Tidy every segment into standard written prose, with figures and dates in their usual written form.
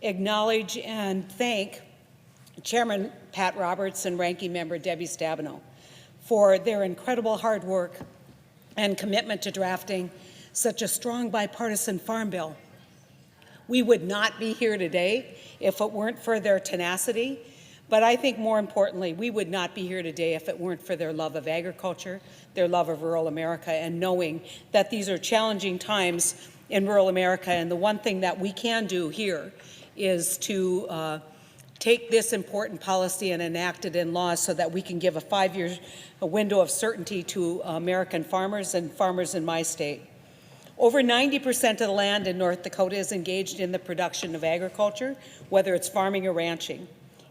acknowledge and thank Chairman Pat Roberts and Ranking Member Debbie Stabenow for their incredible hard work and commitment to drafting such a strong bipartisan farm bill. We would not be here today if it weren't for their tenacity, but I think more importantly, we would not be here today if it weren't for their love of agriculture, their love of rural America, and knowing that these are challenging times in rural America. And the one thing that we can do here is to take this important policy and enact it in law so that we can give a 5-year window of certainty to American farmers and farmers in my state. Over 90% of the land in North Dakota is engaged in the production of agriculture, whether it's farming or ranching.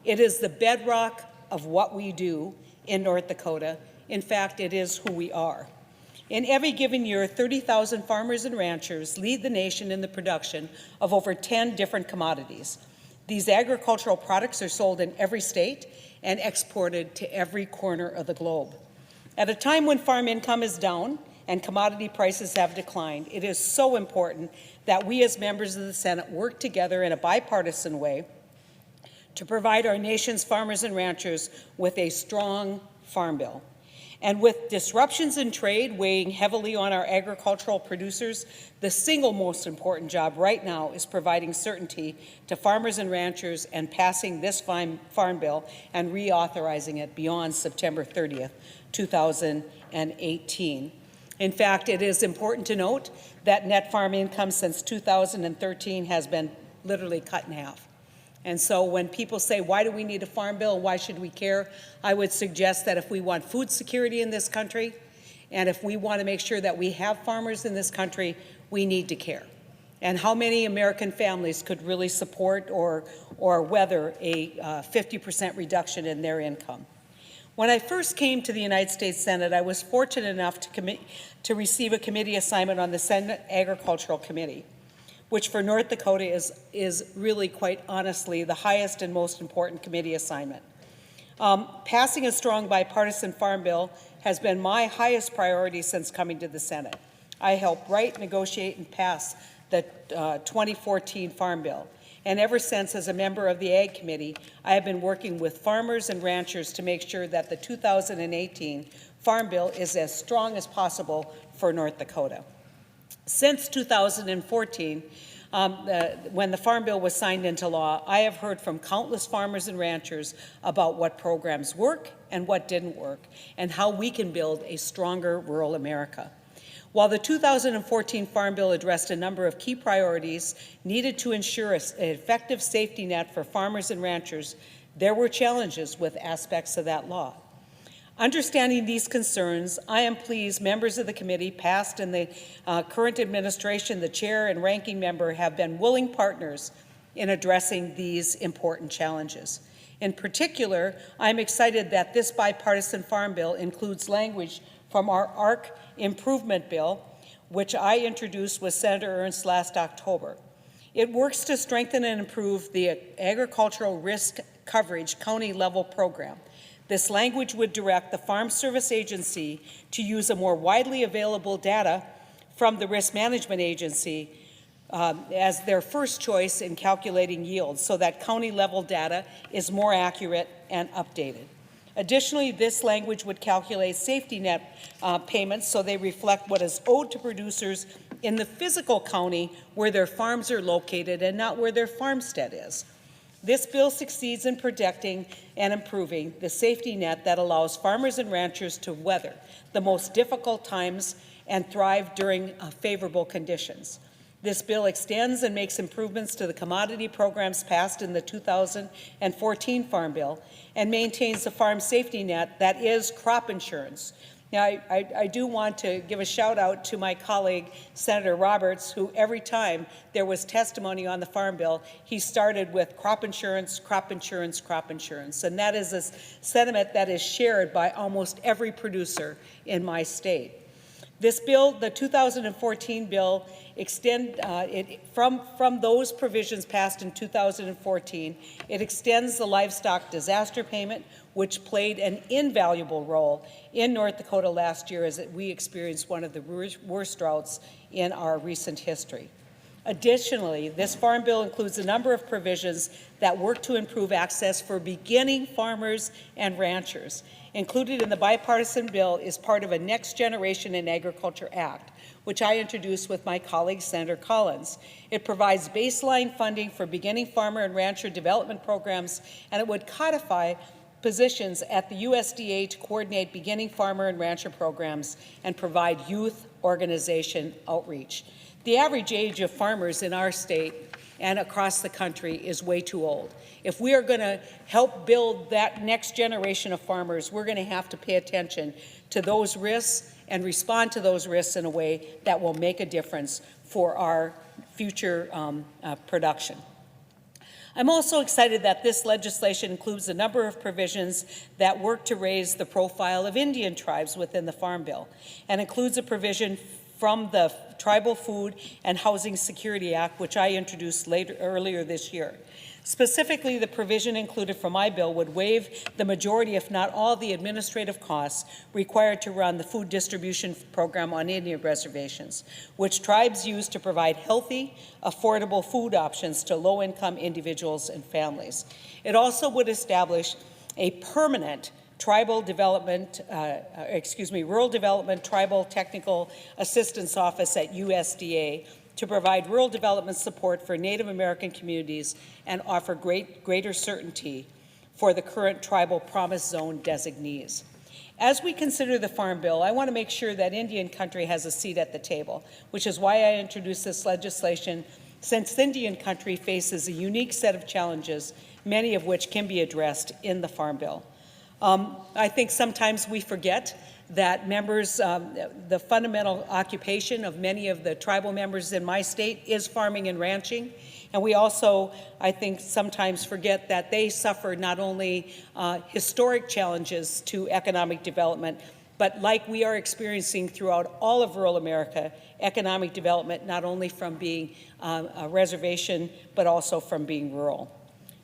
It is the bedrock of what we do in North Dakota. In fact, it is who we are. In every given year, 30,000 farmers and ranchers lead the nation in the production of over 10 different commodities. These agricultural products are sold in every state and exported to every corner of the globe. At a time when farm income is down and commodity prices have declined, it is so important that we as members of the Senate work together in a bipartisan way to provide our nation's farmers and ranchers with a strong farm bill. And with disruptions in trade weighing heavily on our agricultural producers, the single most important job right now is providing certainty to farmers and ranchers and passing this farm bill and reauthorizing it beyond September 30th, 2018. In fact, it is important to note that net farm income since 2013 has been literally cut in half. And so when people say, why do we need a farm bill? Why should we care? I would suggest that if we want food security in this country, and if we want to make sure that we have farmers in this country, we need to care. And how many American families could really support or weather a 50% reduction in their income? When I first came to the United States Senate, I was fortunate enough to receive a committee assignment on the Senate Agricultural Committee, which for North Dakota is really, quite honestly, the highest and most important committee assignment. Passing a strong bipartisan farm bill has been my highest priority since coming to the Senate. I helped write, negotiate, and pass the 2014 Farm Bill. And ever since, as a member of the Ag Committee, I have been working with farmers and ranchers to make sure that the 2018 Farm Bill is as strong as possible for North Dakota. Since 2014, when the Farm Bill was signed into law, I have heard from countless farmers and ranchers about what programs work and what didn't work, and how we can build a stronger rural America. While the 2014 Farm Bill addressed a number of key priorities needed to ensure an effective safety net for farmers and ranchers, there were challenges with aspects of that law. Understanding these concerns, I am pleased members of the committee, past and the current administration, the chair and ranking member, have been willing partners in addressing these important challenges. In particular, I'm excited that this bipartisan farm bill includes language from our ARC improvement bill, which I introduced with Senator Ernst last October. It works to strengthen and improve the agricultural risk coverage county-level program. This language would direct the Farm Service Agency to use a more widely available data from the Risk Management Agency as their first choice in calculating yields, so that county-level data is more accurate and updated. Additionally, this language would calculate safety net payments so they reflect what is owed to producers in the physical county where their farms are located and not where their farmstead is. This bill succeeds in protecting and improving the safety net that allows farmers and ranchers to weather the most difficult times and thrive during favorable conditions. This bill extends and makes improvements to the commodity programs passed in the 2014 Farm Bill and maintains the farm safety net that is crop insurance. Now, I do want to give a shout out to my colleague, Senator Roberts, who every time there was testimony on the Farm Bill, he started with crop insurance, crop insurance, crop insurance. And that is a sentiment that is shared by almost every producer in my state. This bill, the 2014 bill, from those provisions passed in 2014, it extends the livestock disaster payment, which played an invaluable role in North Dakota last year as we experienced one of the worst droughts in our recent history. Additionally, this Farm Bill includes a number of provisions that work to improve access for beginning farmers and ranchers. Included in the bipartisan bill is part of a Next Generation in Agriculture Act, which I introduced with my colleague, Senator Collins. It provides baseline funding for beginning farmer and rancher development programs, and it would codify positions at the USDA to coordinate beginning farmer and rancher programs and provide youth organization outreach. The average age of farmers in our state and across the country is way too old. If we are going to help build that next generation of farmers, we're going to have to pay attention to those risks and respond to those risks in a way that will make a difference for our future production. I'm also excited that this legislation includes a number of provisions that work to raise the profile of Indian tribes within the Farm Bill, and includes a provision from the Tribal Food and Housing Security Act, which I introduced earlier this year. Specifically, the provision included from my bill would waive the majority, if not all, the administrative costs required to run the food distribution program on Indian reservations, which tribes use to provide healthy, affordable food options to low-income individuals and families. It also would establish a permanent rural development tribal technical assistance office at USDA to provide rural development support for Native American communities and offer greater certainty for the current tribal promise zone designees. As we consider the Farm Bill, I want to make sure that Indian country has a seat at the table, which is why I introduced this legislation, since Indian country faces a unique set of challenges, many of which can be addressed in the Farm Bill. I think sometimes we forget that members, the fundamental occupation of many of the tribal members in my state is farming and ranching. And we also, I think, sometimes forget that they suffer not only historic challenges to economic development, but like we are experiencing throughout all of rural America, economic development not only from being a reservation, but also from being rural.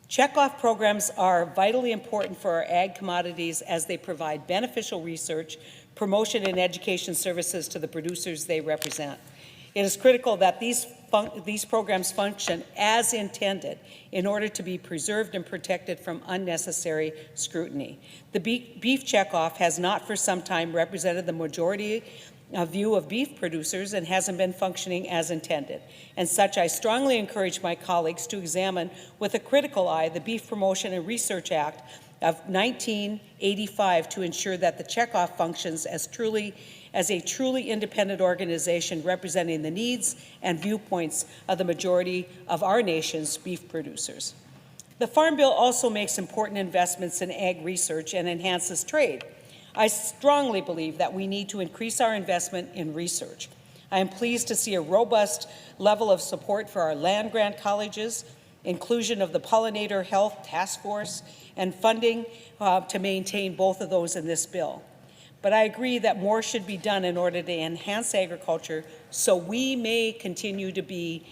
Checkoff programs are vitally important for our ag commodities as they provide beneficial research, promotion, and education services to the producers they represent. It is critical that these programs function as intended in order to be preserved and protected from unnecessary scrutiny. The beef checkoff has not for some time represented the majority view of beef producers and hasn't been functioning as intended. And such, I strongly encourage my colleagues to examine with a critical eye the Beef Promotion and Research Act of 1985 to ensure that the checkoff functions as a truly independent organization representing the needs and viewpoints of the majority of our nation's beef producers. The Farm Bill also makes important investments in ag research and enhances trade. I strongly believe that we need to increase our investment in research. I am pleased to see a robust level of support for our land-grant colleges, inclusion of the Pollinator Health Task Force, and funding to maintain both of those in this bill. But I agree that more should be done in order to enhance agriculture so we may continue to be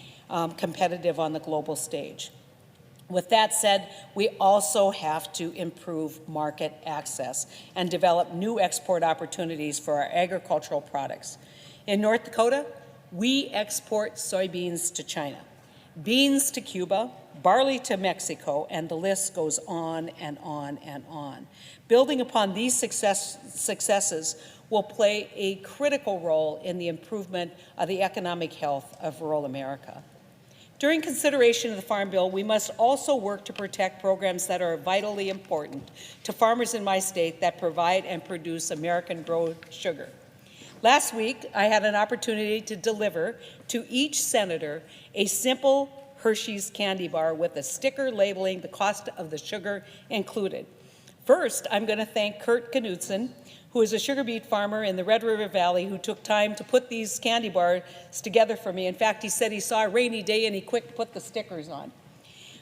competitive on the global stage. With that said, we also have to improve market access and develop new export opportunities for our agricultural products. In North Dakota, we export soybeans to China, beans to Cuba, barley to Mexico, and the list goes on and on and on. Building upon these successes will play a critical role in the improvement of the economic health of rural America. During consideration of the Farm Bill, we must also work to protect programs that are vitally important to farmers in my state that provide and produce American-grown sugar. Last week, I had an opportunity to deliver to each senator a simple Hershey's candy bar with a sticker labeling the cost of the sugar included. First, I'm going to thank Kurt Knudsen, who is a sugar beet farmer in the Red River Valley who took time to put these candy bars together for me. In fact, he said he saw a rainy day and he quick put the stickers on.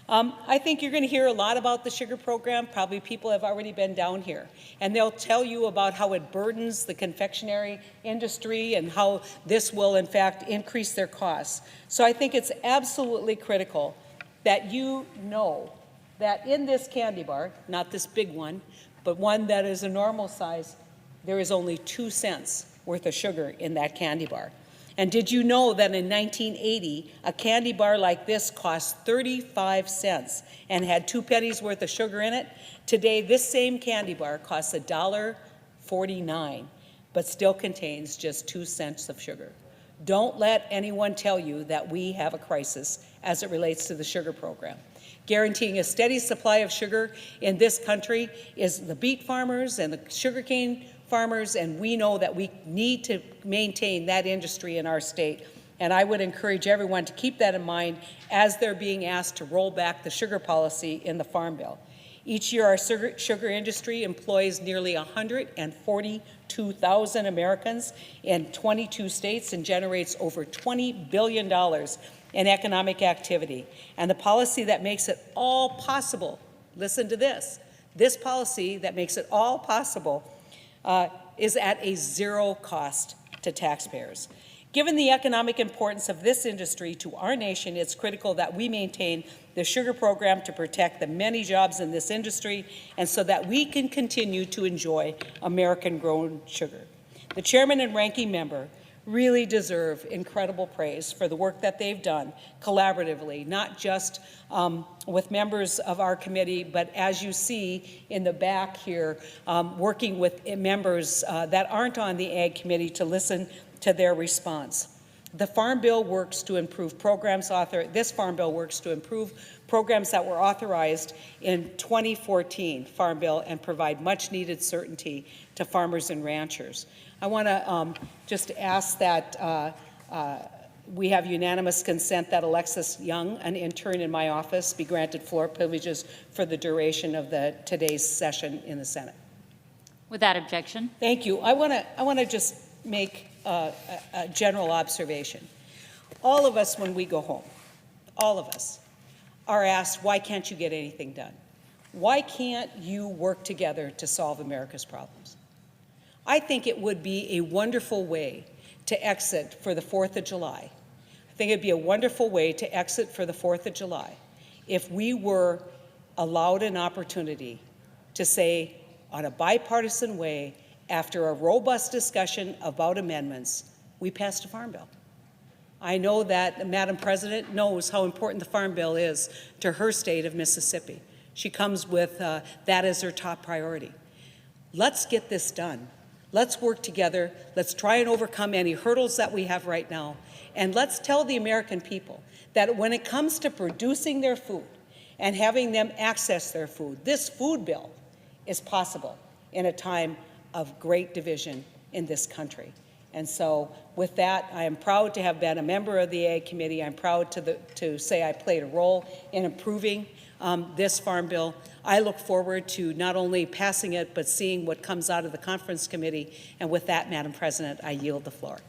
I think you're going to hear a lot about the sugar program. Probably people have already been down here. And they'll tell you about how it burdens the confectionery industry and how this will, in fact, increase their costs. So I think it's absolutely critical that you know that in this candy bar, not this big one, but one that is a normal size, there is only 2 cents worth of sugar in that candy bar. And did you know that in 1980, a candy bar like this cost 35 cents and had 2 pennies worth of sugar in it? Today, this same candy bar costs $1.49, but still contains just 2 cents of sugar. Don't let anyone tell you that we have a crisis as it relates to the sugar program. Guaranteeing a steady supply of sugar in this country is the beet farmers and the sugarcane farmers, and we know that we need to maintain that industry in our state. And I would encourage everyone to keep that in mind as they're being asked to roll back the sugar policy in the Farm Bill. Each year, our sugar industry employs nearly 142,000 Americans in 22 states and generates over $20 billion in economic activity. And the policy that makes it all possible, listen to this policy that makes it all possible is at a zero cost to taxpayers. Given the economic importance of this industry to our nation, it's critical that we maintain the sugar program to protect the many jobs in this industry and so that we can continue to enjoy American-grown sugar. The chairman and ranking member really deserve incredible praise for the work that they've done collaboratively, not just with members of our committee, but as you see in the back here, working with members that aren't on the Ag Committee to listen to their response. The Farm Bill works to improve programs this Farm Bill works to improve programs that were authorized in 2014 Farm Bill and provide much needed certainty to farmers and ranchers. I want to just ask that we have unanimous consent that Alexis Young, an intern in my office, be granted floor privileges for the duration of today's session in the Senate. Without objection. Thank you. I want to just make a general observation. All of us, when we go home, all of us are asked, why can't you get anything done? Why can't you work together to solve America's problems? I think it would be a wonderful way to exit for the 4th of July. I think it'd be a wonderful way to exit for the 4th of July if we were allowed an opportunity to say, on a bipartisan way, after a robust discussion about amendments, we passed a Farm Bill. I know that Madam President knows how important the Farm Bill is to her state of Mississippi. She comes with that as her top priority. Let's get this done. Let's work together. Let's try and overcome any hurdles that we have right now. And let's tell the American people that when it comes to producing their food and having them access their food, this food bill is possible in a time of great division in this country. And so with that, I am proud to have been a member of the Ag Committee. I'm proud to say I played a role in improving this Farm Bill. I look forward to not only passing it, but seeing what comes out of the Conference Committee. And with that, Madam President, I yield the floor.